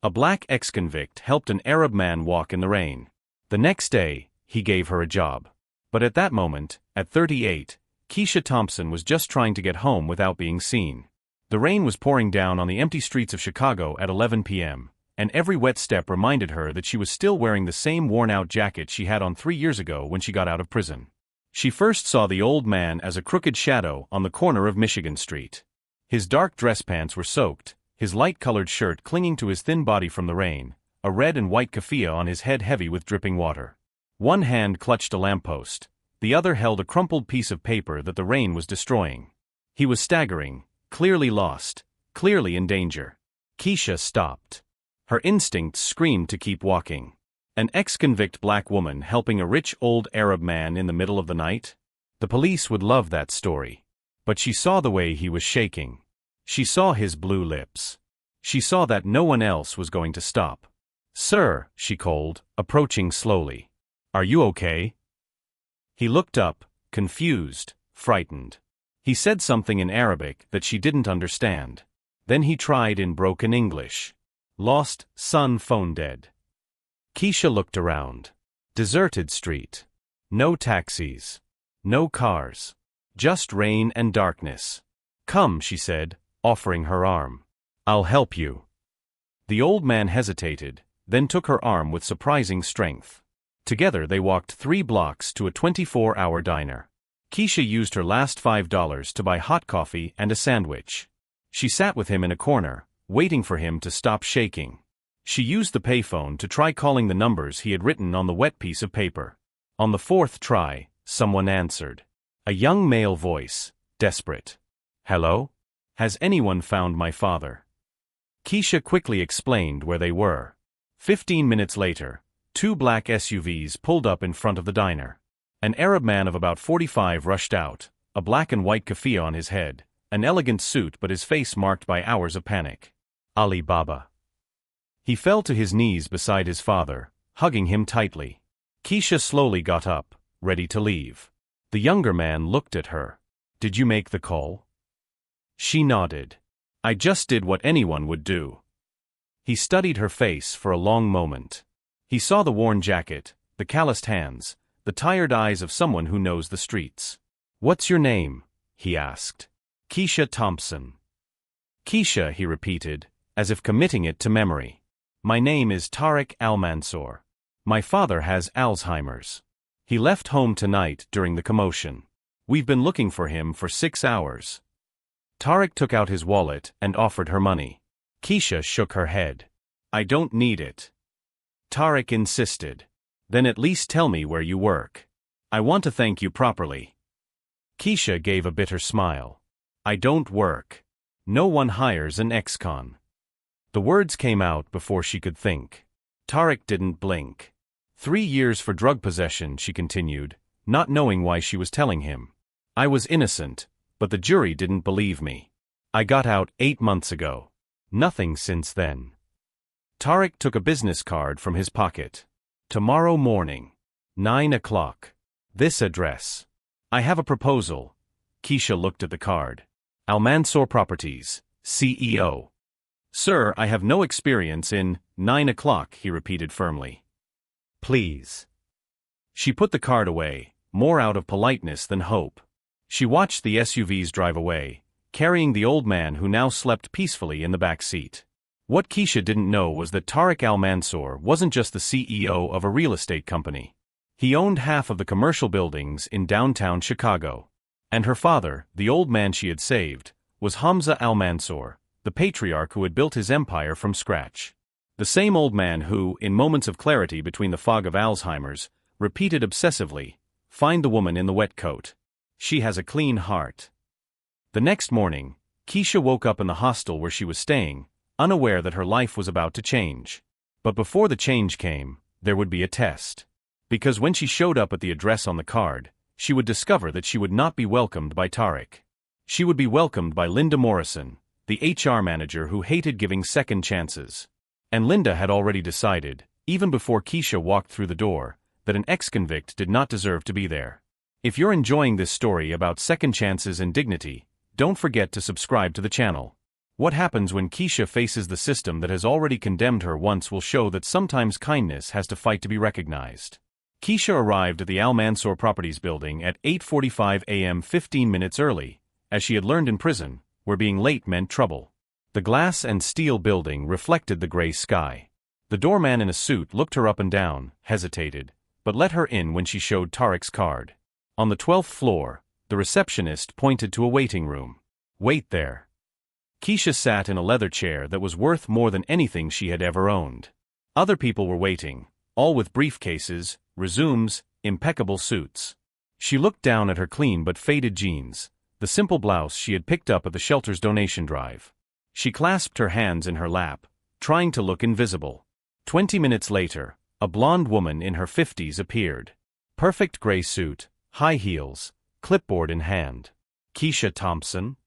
A black ex-convict helped an Arab man walk in the rain. The next day, he gave her a job. But at that moment, at 38, Keisha Thompson was just trying to get home without being seen. The rain was pouring down on the empty streets of Chicago at 11 p.m., and every wet step reminded her that she was still wearing the same worn-out jacket she had on 3 years ago when she got out of prison. She first saw the old man as a crooked shadow on the corner of Michigan Street. His dark dress pants were soaked, his light-colored shirt clinging to his thin body from the rain, a red and white keffiyeh on his head heavy with dripping water. One hand clutched a lamppost, the other held a crumpled piece of paper that the rain was destroying. He was staggering, clearly lost, clearly in danger. Keisha stopped. Her instincts screamed to keep walking. An ex-convict black woman helping a rich old Arab man in the middle of the night? The police would love that story. But she saw the way he was shaking. She saw his blue lips. She saw that no one else was going to stop. "Sir," she called, approaching slowly. "Are you okay?" He looked up, confused, frightened. He said something in Arabic that she didn't understand. Then he tried in broken English. "Lost, son, phone dead." Keisha looked around. Deserted street. No taxis. No cars. Just rain and darkness. "Come," she said, offering her arm. "I'll help you." The old man hesitated, then took her arm with surprising strength. Together they walked 3 blocks to a 24-hour diner. Keisha used her last $5 to buy hot coffee and a sandwich. She sat with him in a corner, waiting for him to stop shaking. She used the payphone to try calling the numbers he had written on the wet piece of paper. On the 4th try, someone answered. A young male voice, desperate. "Hello? Has anyone found my father?" Keisha quickly explained where they were. 15 minutes later, 2 black SUVs pulled up in front of the diner. An Arab man of about 45 rushed out, a black and white keffiyeh on his head, an elegant suit but his face marked by hours of panic. Ali Baba. He fell to his knees beside his father, hugging him tightly. Keisha slowly got up, ready to leave. The younger man looked at her. "Did you make the call?" She nodded. "I just did what anyone would do." He studied her face for a long moment. He saw the worn jacket, the calloused hands, the tired eyes of someone who knows the streets. "What's your name?" he asked. "Keisha Thompson." "Keisha," he repeated, as if committing it to memory. "My name is Tariq Al-Mansour. My father has Alzheimer's. He left home tonight during the commotion. We've been looking for him for 6 hours." Tariq took out his wallet and offered her money. Keisha shook her head. "I don't need it." Tariq insisted. "Then at least tell me where you work. I want to thank you properly." Keisha gave a bitter smile. "I don't work. No one hires an ex-con." The words came out before she could think. Tariq didn't blink. 3 years for drug possession, she continued, not knowing why she was telling him. "I was innocent, but the jury didn't believe me. I got out 8 months ago. Nothing since then." Tariq took a business card from his pocket. "Tomorrow morning. 9 o'clock. This address. I have a proposal." Keisha looked at the card. "Al-Mansour Properties, CEO." "Sir, I have no experience in 9 o'clock, he repeated firmly. "Please." She put the card away, more out of politeness than hope. She watched the SUVs drive away, carrying the old man who now slept peacefully in the back seat. What Keisha didn't know was that Tariq Al-Mansour wasn't just the CEO of a real estate company. He owned half of the commercial buildings in downtown Chicago. And her father, the old man she had saved, was Hamza Al-Mansour, the patriarch who had built his empire from scratch. The same old man who, in moments of clarity between the fog of Alzheimer's, repeated obsessively, "Find the woman in the wet coat. She has a clean heart." The next morning, Keisha woke up in the hostel where she was staying, unaware that her life was about to change. But before the change came, there would be a test. Because when she showed up at the address on the card, she would discover that she would not be welcomed by Tariq. She would be welcomed by Linda Morrison, the HR manager who hated giving second chances. And Linda had already decided, even before Keisha walked through the door, that an ex-convict did not deserve to be there. If you're enjoying this story about second chances and dignity, don't forget to subscribe to the channel. What happens when Keisha faces the system that has already condemned her once will show that sometimes kindness has to fight to be recognized. Keisha arrived at the Al Mansour Properties building at 8:45 a.m. 15 minutes early, as she had learned in prison, where being late meant trouble. The glass and steel building reflected the gray sky. The doorman in a suit looked her up and down, hesitated, but let her in when she showed Tariq's card. On the 12th floor, the receptionist pointed to a waiting room. "Wait there." Keisha sat in a leather chair that was worth more than anything she had ever owned. Other people were waiting, all with briefcases, resumes, impeccable suits. She looked down at her clean but faded jeans, the simple blouse she had picked up at the shelter's donation drive. She clasped her hands in her lap, trying to look invisible. 20 minutes later, a blonde woman in her 50s appeared. Perfect gray suit, high heels, clipboard in hand. "Keisha Thompson?"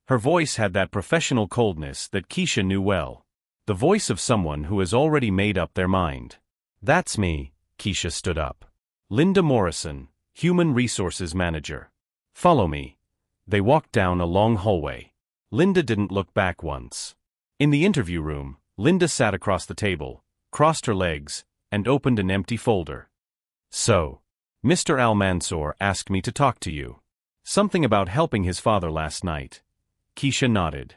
Her voice had that professional coldness that Keisha knew well. The voice of someone who has already made up their mind. "That's me." Keisha stood up. "Linda Morrison, Human Resources Manager. Follow me." They walked down a long hallway. Linda didn't look back once. In the interview room, Linda sat across the table, crossed her legs, and opened an empty folder. "So, Mr. Al Mansour asked me to talk to you. Something about helping his father last night." Keisha nodded.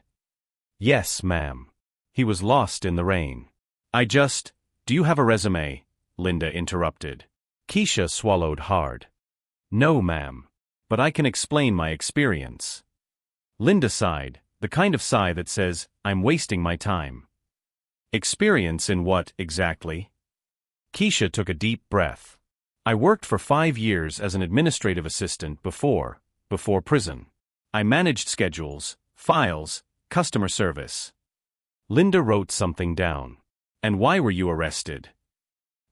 "Yes, ma'am. He was lost in the rain." Do you have a resume?" Linda interrupted. Keisha swallowed hard. "No, ma'am. But I can explain my experience." Linda sighed, the kind of sigh that says, "I'm wasting my time." "Experience in what, exactly?" Keisha took a deep breath. "I worked for 5 years as an administrative assistant before prison. I managed schedules, files, customer service." Linda wrote something down. "And why were you arrested?"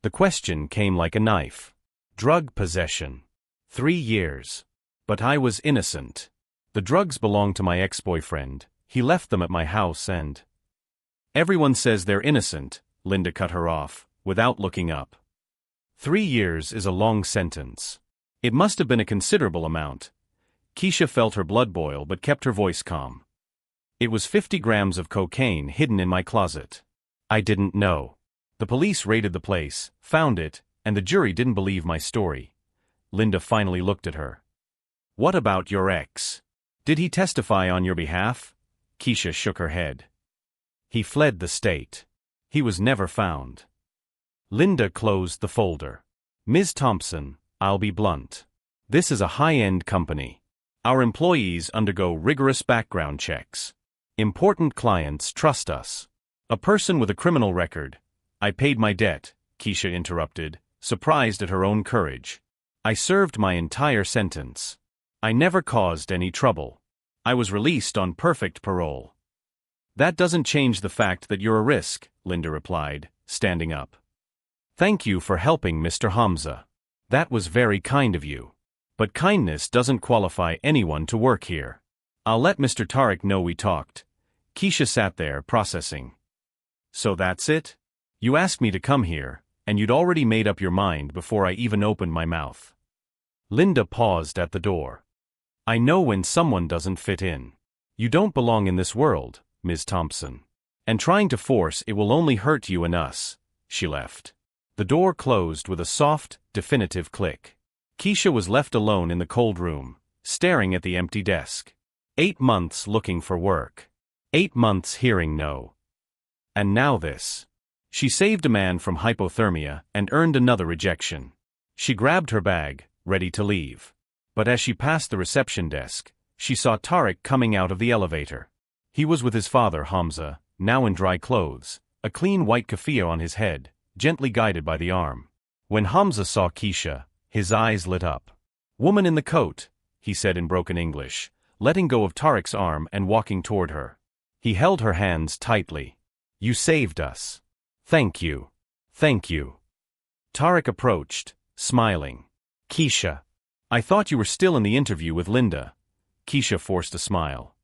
The question came like a knife. "Drug possession. 3 years. But I was innocent. The drugs belonged to my ex-boyfriend. He left them at my house and—" "Everyone says they're innocent," Linda cut her off, without looking up. 3 years is a long sentence. It must have been a considerable amount. Keisha felt her blood boil but kept her voice calm. "It was 50 grams of cocaine hidden in my closet. I didn't know. The police raided the place, found it, and the jury didn't believe my story." Linda finally looked at her. "What about your ex? Did he testify on your behalf?" Keisha shook her head. "He fled the state. He was never found." Linda closed the folder. "Ms. Thompson, I'll be blunt. This is a high-end company. Our employees undergo rigorous background checks. Important clients trust us. A person with a criminal record—" "I paid my debt," Keisha interrupted, surprised at her own courage. "I served my entire sentence. I never caused any trouble. I was released on perfect parole." "That doesn't change the fact that you're a risk," Linda replied, standing up. "Thank you for helping Mr. Hamza. That was very kind of you. But kindness doesn't qualify anyone to work here. I'll let Mr. Tariq know we talked." Keisha sat there, processing. "So that's it? You asked me to come here, and you'd already made up your mind before I even opened my mouth." Linda paused at the door. "I know when someone doesn't fit in. You don't belong in this world, Ms. Thompson. And trying to force it will only hurt you and us." She left. The door closed with a soft, definitive click. Keisha was left alone in the cold room, staring at the empty desk. 8 months looking for work. 8 months hearing no. And now this. She saved a man from hypothermia and earned another rejection. She grabbed her bag, ready to leave. But as she passed the reception desk, she saw Tariq coming out of the elevator. He was with his father Hamza, now in dry clothes, a clean white keffiyeh on his head, gently guided by the arm. When Hamza saw Keisha, his eyes lit up. "Woman in the coat," he said in broken English, letting go of Tariq's arm and walking toward her. He held her hands tightly. "You saved us. Thank you. Thank you." Tariq approached, smiling. "Keisha. I thought you were still in the interview with Linda." Keisha forced a smile.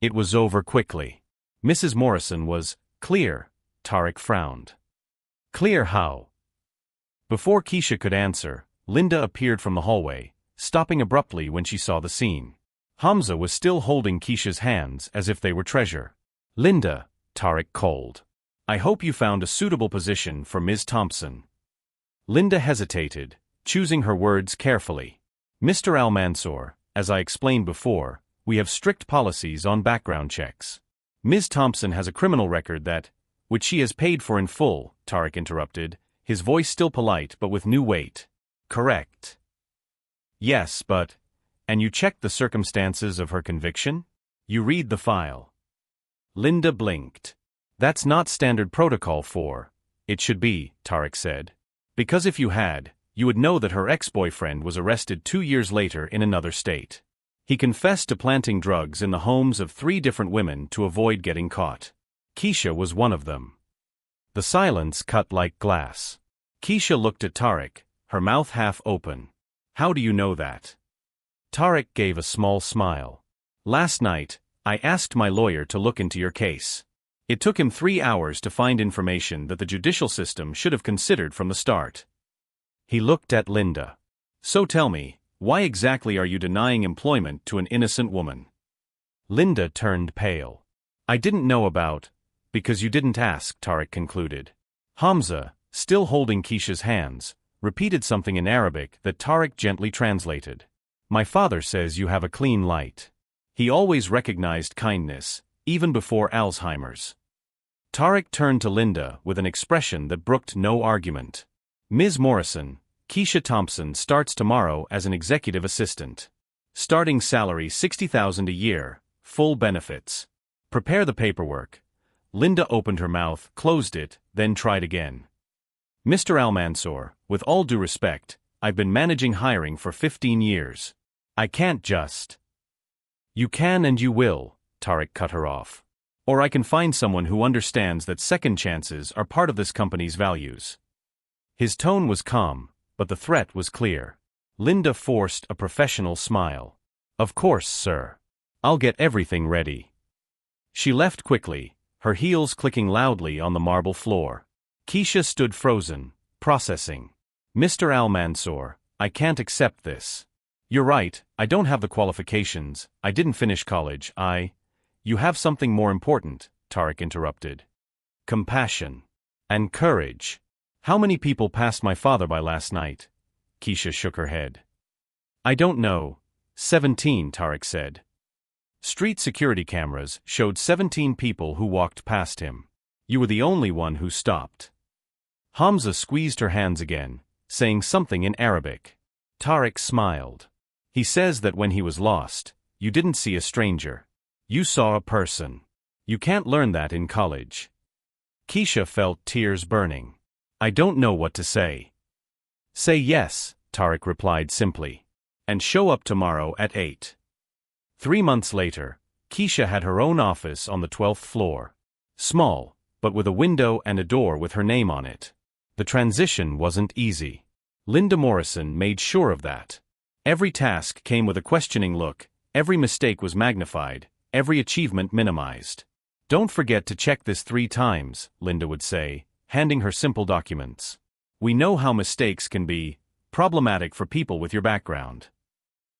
It was over quickly. Mrs. Morrison was clear. Tariq frowned. "Clear how?" Before Keisha could answer, Linda appeared from the hallway, stopping abruptly when she saw the scene. Hamza was still holding Keisha's hands as if they were treasure. "Linda," Tariq called. "I hope you found a suitable position for Ms. Thompson." Linda hesitated, choosing her words carefully. "Mr. Al-Mansour, as I explained before, we have strict policies on background checks. Ms. Thompson has a criminal record which she has paid for in full," Tariq interrupted, his voice still polite but with new weight. "Correct." "Yes, but... And you checked the circumstances of her conviction? You read the file." Linda blinked. "That's not standard protocol for... It should be," Tariq said. "Because if you had, you would know that her ex-boyfriend was arrested 2 years later in another state. He confessed to planting drugs in the homes of 3 different women to avoid getting caught. Keisha was one of them." The silence cut like glass. Keisha looked at Tariq, her mouth half open. "How do you know that?" Tariq gave a small smile. "Last night, I asked my lawyer to look into your case. It took him 3 hours to find information that the judicial system should have considered from the start." He looked at Linda. "So tell me, why exactly are you denying employment to an innocent woman?" Linda turned pale. "I didn't know about... Because you didn't ask," Tariq concluded. Hamza, still holding Keisha's hands, repeated something in Arabic that Tariq gently translated. "My father says you have a clean light. He always recognized kindness, even before Alzheimer's." Tariq turned to Linda with an expression that brooked no argument. "Ms. Morrison, Keisha Thompson starts tomorrow as an executive assistant. Starting salary $60,000 a year, full benefits. Prepare the paperwork." Linda opened her mouth, closed it, then tried again. "Mr. Al-Mansour, with all due respect, I've been managing hiring for 15 years. I can't just..." "You can and you will," Tariq cut her off. "Or I can find someone who understands that second chances are part of this company's values." His tone was calm, but the threat was clear. Linda forced a professional smile. "Of course, sir. I'll get everything ready." She left quickly, her heels clicking loudly on the marble floor. Keisha stood frozen, processing. "Mr. Al-Mansour, I can't accept this. You're right, I don't have the qualifications, I didn't finish college, You have something more important," Tariq interrupted. "Compassion. And courage. How many people passed my father by last night?" Keisha shook her head. "I don't know. 17, Tariq said. Street security cameras showed 17 people who walked past him. You were the only one who stopped." Hamza squeezed her hands again, saying something in Arabic. Tariq smiled. "He says that when he was lost, you didn't see a stranger. You saw a person. You can't learn that in college." Keisha felt tears burning. "I don't know what to say." "Say yes," Tariq replied simply. "And show up tomorrow at 8. 3 months later, Keisha had her own office on the 12th floor. Small, but with a window and a door with her name on it. The transition wasn't easy. Linda Morrison made sure of that. Every task came with a questioning look, every mistake was magnified, every achievement minimized. "Don't forget to check this 3 times, Linda would say, handing her simple documents. "We know how mistakes can be problematic for people with your background."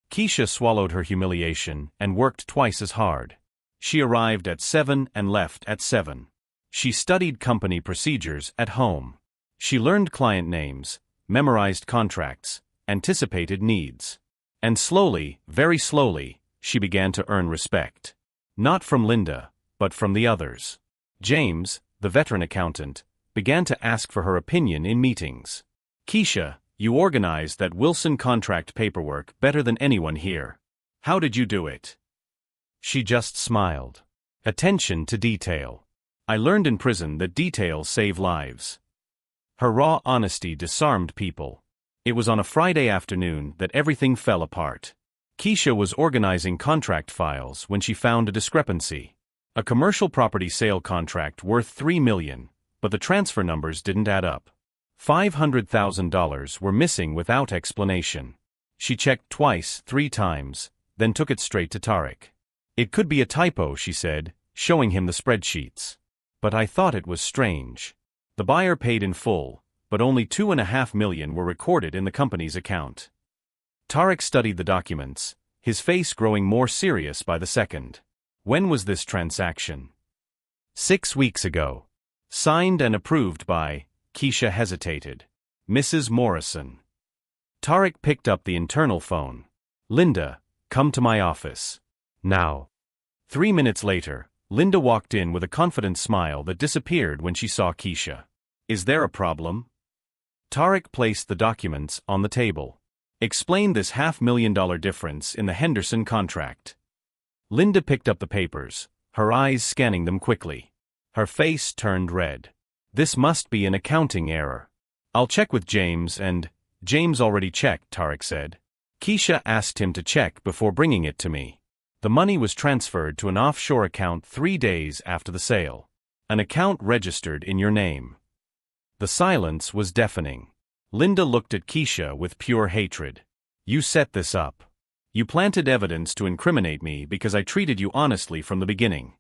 Keisha swallowed her humiliation and worked twice as hard. She arrived at 7 and left at 7. She studied company procedures at home. She learned client names, memorized contracts, anticipated needs. And slowly, very slowly, she began to earn respect. Not from Linda, but from the others. James, the veteran accountant, began to ask for her opinion in meetings. "Keisha, you organized that Wilson contract paperwork better than anyone here. How did you do it?" She just smiled. "Attention to detail. I learned in prison that details save lives." Her raw honesty disarmed people. It was on a Friday afternoon that everything fell apart. Keisha was organizing contract files when she found a discrepancy. A commercial property sale contract worth $3 million, but the transfer numbers didn't add up. $500,000 were missing without explanation. She checked twice, 3 times, then took it straight to Tariq. "It could be a typo," she said, showing him the spreadsheets. "But I thought it was strange. The buyer paid in full, but only $2.5 million were recorded in the company's account." Tariq studied the documents, his face growing more serious by the second. When was this transaction? 6 weeks ago. Signed and approved by, Keisha hesitated, Mrs. Morrison. Tarek picked up the internal phone. Linda, come to my office. Now. 3 minutes later, Linda walked in with a confident smile that disappeared when she saw Keisha. Is there a problem? Tarek placed the documents on the table. Explain this $500,000 difference in the Henderson contract. Linda picked up the papers, her eyes scanning them quickly. Her face turned red. This must be an accounting error. I'll check with James and... James already checked, Tarek said. Keisha asked him to check before bringing it to me. The money was transferred to an offshore account 3 days after the sale. An account registered in your name. The silence was deafening. Linda looked at Keisha with pure hatred. You set this up. You planted evidence to incriminate me because I treated you honestly from the beginning.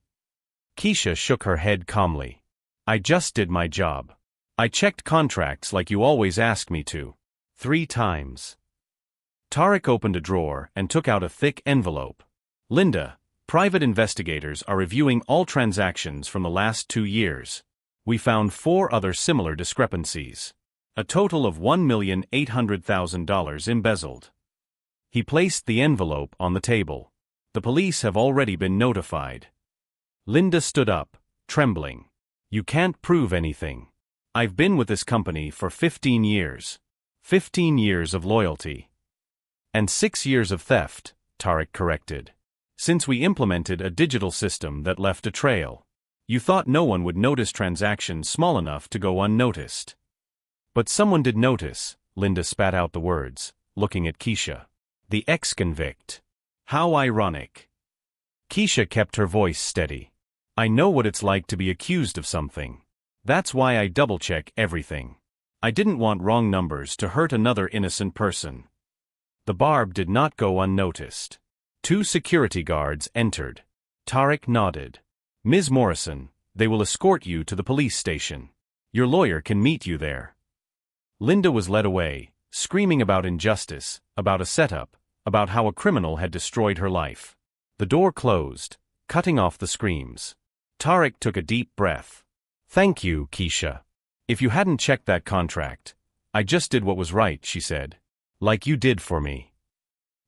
Keisha shook her head calmly. I just did my job. I checked contracts like you always asked me to. 3 times. Tarek opened a drawer and took out a thick envelope. Linda, private investigators are reviewing all transactions from the last 2 years. We found 4 other similar discrepancies. A total of $1,800,000 embezzled. He placed the envelope on the table. The police have already been notified. Linda stood up, trembling. You can't prove anything. I've been with this company for 15 years. 15 years of loyalty. And 6 years of theft, Tarek corrected. Since we implemented a digital system that left a trail. You thought no one would notice transactions small enough to go unnoticed. But someone did notice, Linda spat out the words, looking at Keisha. The ex-convict. How ironic. Keisha kept her voice steady. I know what it's like to be accused of something. That's why I double-check everything. I didn't want wrong numbers to hurt another innocent person. The barb did not go unnoticed. 2 security guards entered. Tarek nodded. Ms. Morrison, they will escort you to the police station. Your lawyer can meet you there. Linda was led away, screaming about injustice, about a setup, about how a criminal had destroyed her life. The door closed, cutting off the screams. Tarek took a deep breath. Thank you, Keisha. If you hadn't checked that contract, I just did what was right, she said. Like you did for me.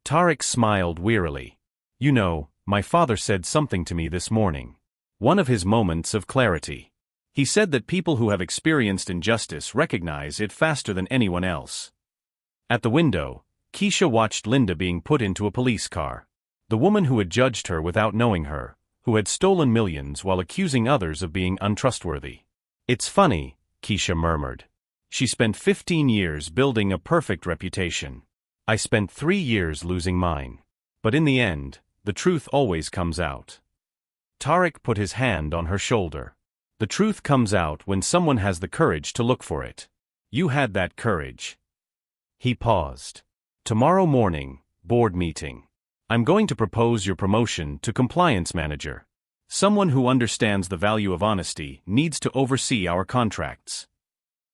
Tarek smiled wearily. You know, my father said something to me this morning. One of his moments of clarity. He said that people who have experienced injustice recognize it faster than anyone else. At the window, Keisha watched Linda being put into a police car. The woman who had judged her without knowing her, who had stolen millions while accusing others of being untrustworthy. It's funny, Keisha murmured. She spent 15 years building a perfect reputation. I spent 3 years losing mine. But in the end, the truth always comes out. Tarek put his hand on her shoulder. The truth comes out when someone has the courage to look for it. You had that courage. He paused. Tomorrow morning, board meeting. I'm going to propose your promotion to compliance manager. Someone who understands the value of honesty needs to oversee our contracts.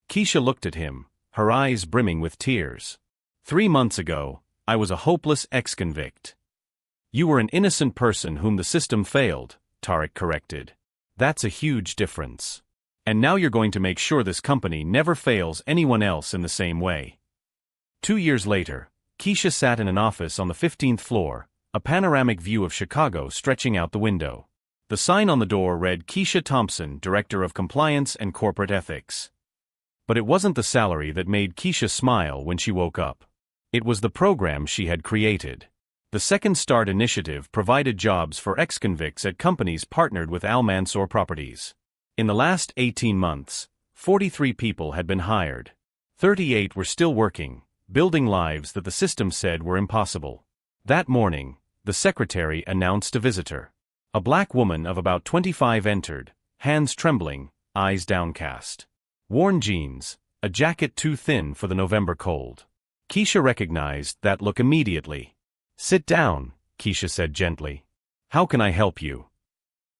Keisha looked at him, her eyes brimming with tears. 3 months ago, I was a hopeless ex-convict. You were an innocent person whom the system failed, Tarek corrected. That's a huge difference. And now you're going to make sure this company never fails anyone else in the same way. 2 years later, Keisha sat in an office on the 15th floor, a panoramic view of Chicago stretching out the window. The sign on the door read Keisha Thompson, Director of Compliance and Corporate Ethics. But it wasn't the salary that made Keisha smile when she woke up. It was the program she had created. The Second Start initiative provided jobs for ex-convicts at companies partnered with Al Mansour Properties. In the last 18 months, 43 people had been hired. 38 were still working, building lives that the system said were impossible. That morning, the secretary announced a visitor. A black woman of about 25 entered, hands trembling, eyes downcast. Worn jeans, a jacket too thin for the November cold. Keisha recognized that look immediately. Sit down, Keisha said gently. How can I help you?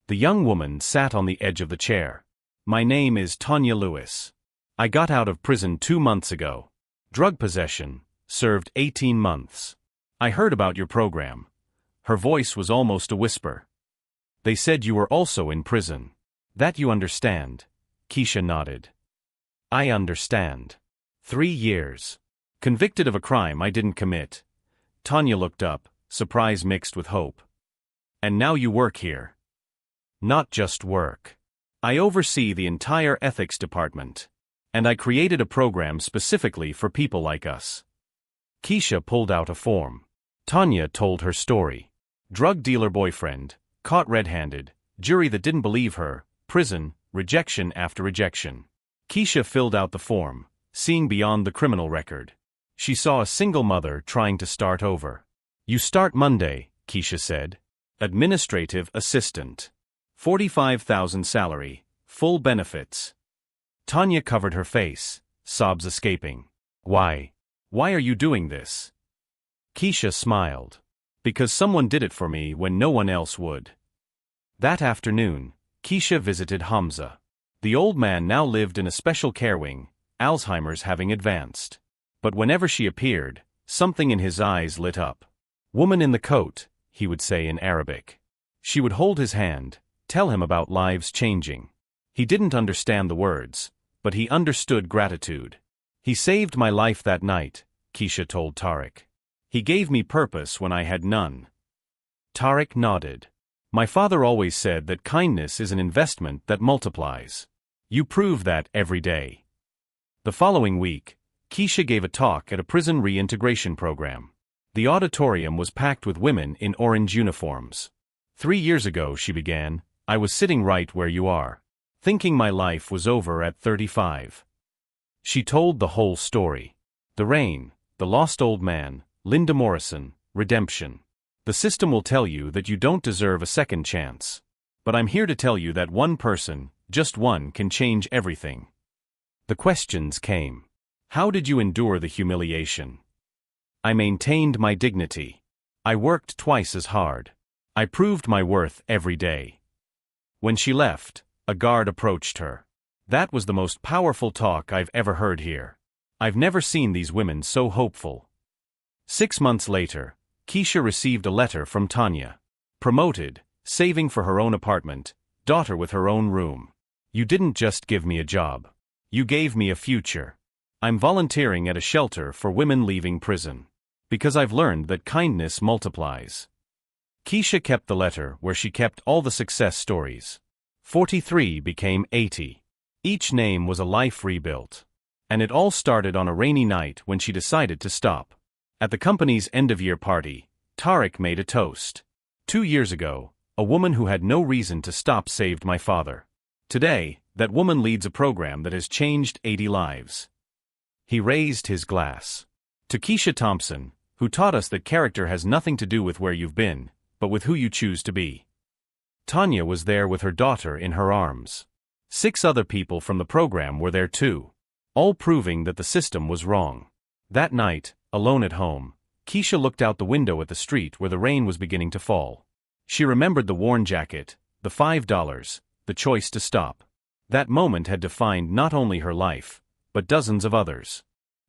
The young woman sat on the edge of the chair. My name is Tanya Lewis. I got out of prison 2 months ago. Drug possession, served 18 months. I heard about your program, Her voice was almost a whisper. They said you were also in prison. That you understand. Keisha nodded. I understand. 3 years. Convicted of a crime I didn't commit. Tanya looked up, surprise mixed with hope. And now you work here. Not just work. I oversee the entire ethics department. And I created a program specifically for people like us. Keisha pulled out a form. Tanya told her story. Drug dealer boyfriend, caught red-handed, jury that didn't believe her, prison, rejection after rejection. Keisha filled out the form, seeing beyond the criminal record. She saw a single mother trying to start over. You start Monday, Keisha said. Administrative assistant. 45,000 salary, full benefits. Tanya covered her face, sobs escaping. Why? Why are you doing this? Keisha smiled. Because someone did it for me when no one else would. That afternoon, Keisha visited Hamza. The old man now lived in a special care wing, Alzheimer's having advanced. But whenever she appeared, something in his eyes lit up. Woman in the coat, he would say in Arabic. She would hold his hand, tell him about lives changing. He didn't understand the words, but he understood gratitude. He saved my life that night, Keisha told Tariq. He gave me purpose when I had none. Tariq nodded. My father always said that kindness is an investment that multiplies. You prove that every day. The following week, Keisha gave a talk at a prison reintegration program. The auditorium was packed with women in orange uniforms. 3 years ago, she began, I was sitting right where you are, thinking my life was over at 35. She told the whole story. The rain, the lost old man, Linda Morrison, redemption. The system will tell you that you don't deserve a second chance. But I'm here to tell you that one person, just one, can change everything. The questions came. How did you endure the humiliation? I maintained my dignity. I worked twice as hard. I proved my worth every day. When she left, a guard approached her. That was the most powerful talk I've ever heard here. I've never seen these women so hopeful. 6 months later, Keisha received a letter from Tanya. Promoted, saving for her own apartment, daughter with her own room. You didn't just give me a job. You gave me a future. I'm volunteering at a shelter for women leaving prison. Because I've learned that kindness multiplies. Keisha kept the letter where she kept all the success stories. 43 became 80. Each name was a life rebuilt. And it all started on a rainy night when she decided to stop. At the company's end-of-year party, Tariq made a toast. 2 years ago, a woman who had no reason to stop saved my father. Today, that woman leads a program that has changed 80 lives. He raised his glass. To Keisha Thompson, who taught us that character has nothing to do with where you've been, but with who you choose to be. Tanya was there with her daughter in her arms. 6 other people from the program were there too, all proving that the system was wrong. That night, alone at home, Keisha looked out the window at the street where the rain was beginning to fall. She remembered the worn jacket, the $5, the choice to stop. That moment had defined not only her life, but dozens of others.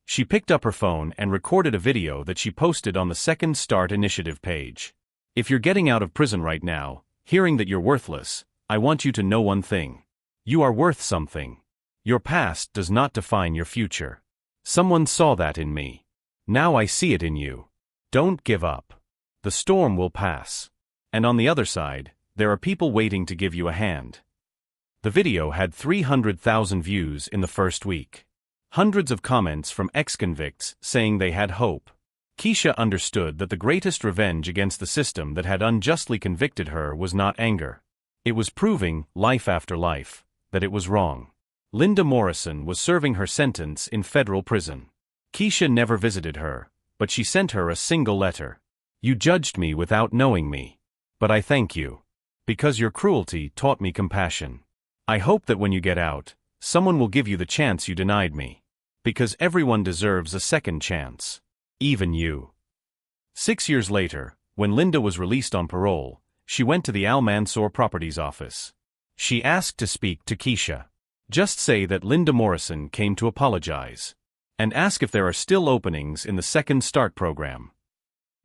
She picked up her phone and recorded a video that she posted on the Second Start Initiative page. If you're getting out of prison right now, hearing that you're worthless, I want you to know one thing. You are worth something. Your past does not define your future. Someone saw that in me. Now I see it in you. Don't give up. The storm will pass. And on the other side, there are people waiting to give you a hand. The video had 300,000 views in the first week. Hundreds of comments from ex-convicts saying they had hope. Keisha understood that the greatest revenge against the system that had unjustly convicted her was not anger. It was proving, life after life, that it was wrong. Linda Morrison was serving her sentence in federal prison. Keisha never visited her, but she sent her a single letter. You judged me without knowing me. But I thank you. Because your cruelty taught me compassion. I hope that when you get out, someone will give you the chance you denied me. Because everyone deserves a second chance. Even you. 6 years later, when Linda was released on parole, she went to the Al Mansour Properties office. She asked to speak to Keisha. Just say that Linda Morrison came to apologize. And ask if there are still openings in the Second Start program.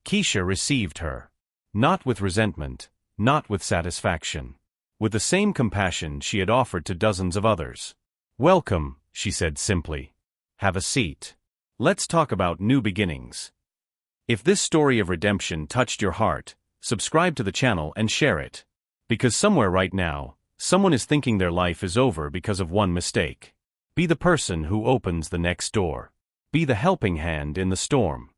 Keisha received her. Not with resentment, not with satisfaction. With the same compassion she had offered to dozens of others. "Welcome," she said simply. "Have a seat. Let's talk about new beginnings." If this story of redemption touched your heart, subscribe to the channel and share it. Because somewhere right now, someone is thinking their life is over because of one mistake. Be the person who opens the next door. Be the helping hand in the storm.